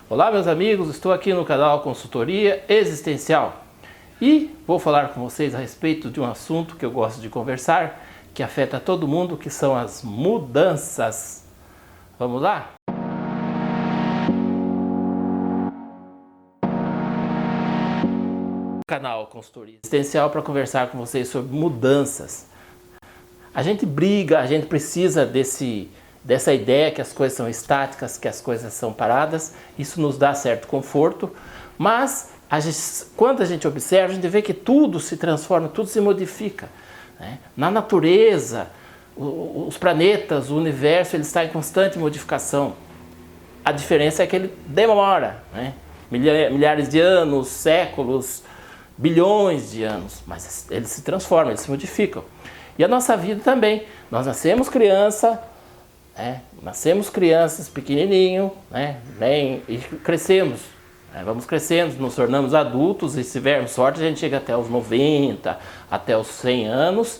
Olá meus amigos, estou aqui no canal Consultoria Existencial e vou falar com vocês a respeito de um assunto que eu gosto de conversar, que afeta todo mundo, que são as mudanças. Vamos lá? Canal Consultoria Existencial para conversar com vocês sobre mudanças. A gente briga, a gente precisa dessa ideia que as coisas são estáticas, que as coisas são paradas. Isso nos dá certo conforto, mas quando a gente observa, a gente vê que tudo se transforma, tudo se modifica, né? Na natureza, os planetas, o universo, ele está em constante modificação. A diferença é que ele demora, né? Milhares de anos, séculos, bilhões de anos, mas eles se transformam, eles se modificam. E a nossa vida também. Nós nascemos criança, nascemos crianças pequenininho, né? E crescemos, né? Vamos crescendo, nos tornamos adultos e, se tivermos sorte, a gente chega até os 90, até os 100 anos,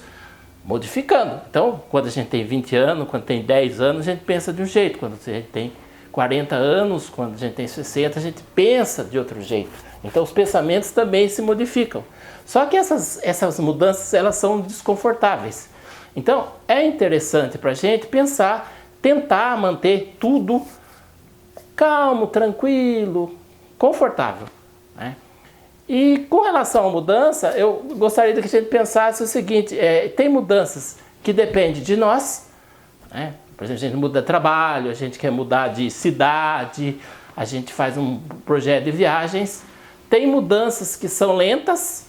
modificando. Então, quando a gente tem 20 anos, quando tem 10 anos, a gente pensa de um jeito. Quando a gente tem 40 anos, quando a gente tem 60, a gente pensa de outro jeito. Então, os pensamentos também se modificam. Só que essas mudanças, elas são desconfortáveis. Então, é interessante para a gente pensar, tentar manter tudo calmo, tranquilo, confortável, né? E com relação à mudança, eu gostaria que a gente pensasse o seguinte: tem mudanças que dependem de nós, né? Por exemplo, a gente muda de trabalho, a gente quer mudar de cidade, a gente faz um projeto de viagens. Tem mudanças que são lentas,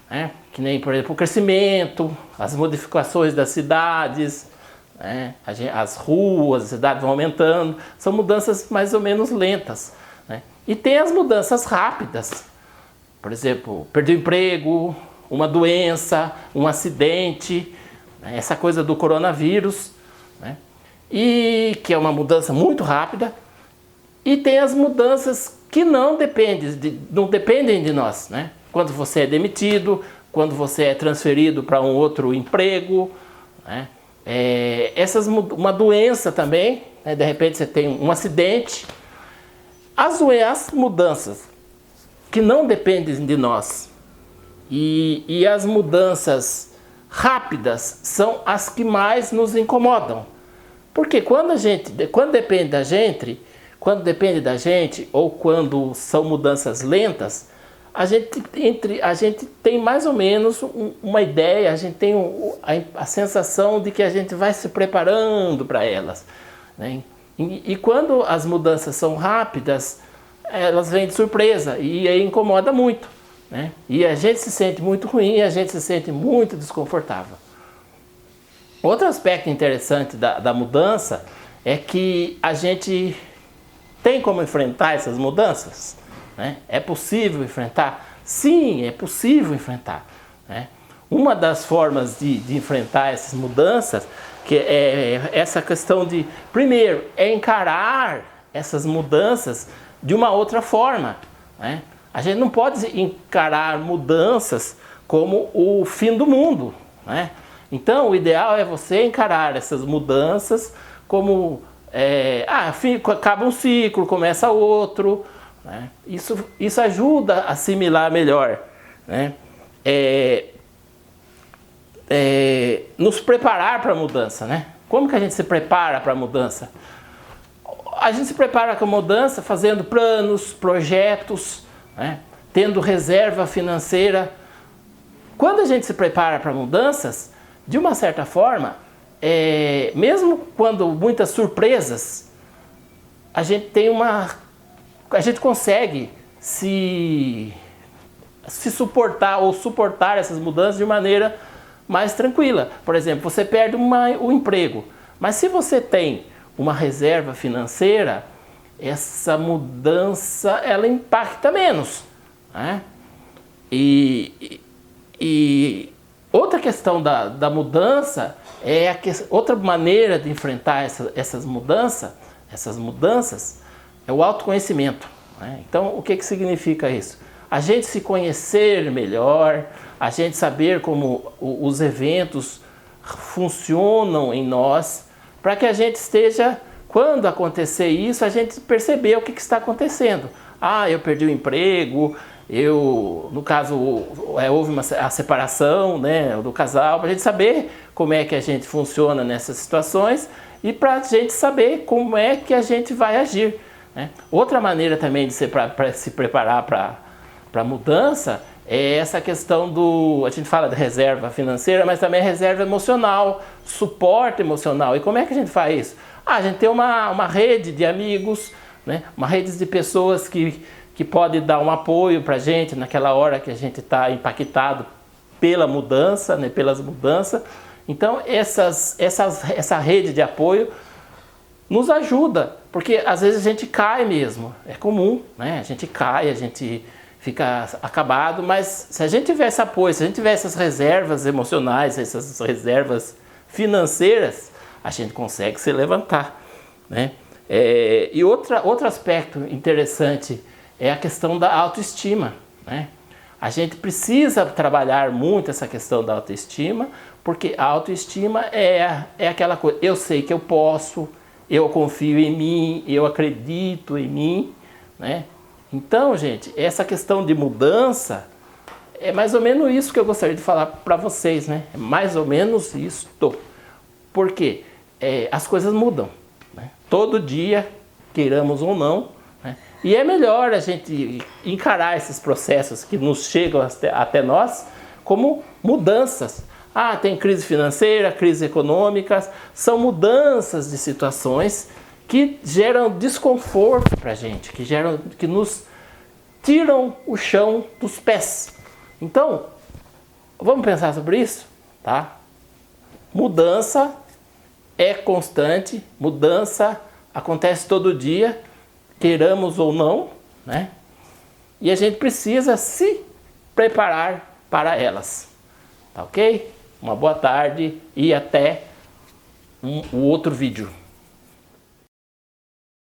né? Que nem, por exemplo, o crescimento, as modificações das cidades, né? As ruas, as cidades vão aumentando. São mudanças mais ou menos lentas, né? E tem as mudanças rápidas. Por exemplo, perder o emprego, uma doença, um acidente, né? Essa coisa do coronavírus, né? E que é uma mudança muito rápida. E tem as mudanças que não dependem de nós, né? Quando você é demitido, quando você é transferido para um outro emprego, né? Uma doença também, né? De repente você tem um acidente. As mudanças que não dependem de nós e as mudanças rápidas são as que mais nos incomodam. Porque quando depende da gente, ou quando são mudanças lentas, a gente tem mais ou menos uma ideia, a gente tem a sensação de que a gente vai se preparando para elas, né? E quando as mudanças são rápidas, elas vêm de surpresa e aí incomoda muito, né? E a gente se sente muito ruim, a gente se sente muito desconfortável. Outro aspecto interessante da mudança é que a gente tem como enfrentar essas mudanças, né? É possível enfrentar? Sim, é possível enfrentar, né? Uma das formas de enfrentar essas mudanças, que é essa questão de, primeiro, encarar essas mudanças de uma outra forma, né? A gente não pode encarar mudanças como o fim do mundo, né? Então, o ideal é você encarar essas mudanças como acaba um ciclo, começa outro, né? Isso ajuda a assimilar melhor, né? Nos preparar para a mudança, né? Como que a gente se prepara para a mudança? A gente se prepara para a mudança fazendo planos, projetos, né? Tendo reserva financeira. Quando a gente se prepara para mudanças, de uma certa forma, mesmo quando muitas surpresas, a gente consegue se suportar ou suportar essas mudanças de maneira mais tranquila. Por exemplo, você perde o emprego, mas se você tem uma reserva financeira, essa mudança ela impacta menos, né? E outra questão da mudança outra maneira de enfrentar essas mudanças é o autoconhecimento, né? Então, o que significa isso? A gente se conhecer melhor, a gente saber como os eventos funcionam em nós, para que a gente esteja Quando acontecer isso, a gente perceber o que está acontecendo. Ah, eu perdi o emprego, no caso, houve a separação, né, do casal, para a gente saber como é que a gente funciona nessas situações e para a gente saber como é que a gente vai agir, né? Outra maneira também de se preparar para a mudança é essa questão a gente fala de reserva financeira, mas também reserva emocional, suporte emocional. E como é que a gente faz isso? A gente tem uma rede de amigos, né? Uma rede de pessoas que pode dar um apoio para a gente naquela hora que a gente está impactado pela mudança, né? Pelas mudanças. Então essa rede de apoio nos ajuda, porque às vezes a gente cai mesmo, é comum, né? A gente cai, a gente fica acabado, mas se a gente tiver esse apoio, se a gente tiver essas reservas emocionais, essas reservas financeiras, a gente consegue se levantar, né? E outro aspecto interessante é a questão da autoestima, né? A gente precisa trabalhar muito essa questão da autoestima, porque a autoestima é aquela coisa, eu sei que eu posso, eu confio em mim, eu acredito em mim, né? Então, gente, essa questão de mudança é mais ou menos isso que eu gostaria de falar para vocês, né? É mais ou menos isto. Porque as coisas mudam, né? Todo dia, queiramos ou não, né? E é melhor a gente encarar esses processos que nos chegam até nós como mudanças. Ah, tem crise financeira, crise econômica, são mudanças de situações que geram desconforto para a gente, que nos tiram o chão dos pés. Então, vamos pensar sobre isso, tá? Mudança é constante, mudança acontece todo dia, queiramos ou não, né? E a gente precisa se preparar para elas, tá ok? Uma boa tarde e até o outro vídeo.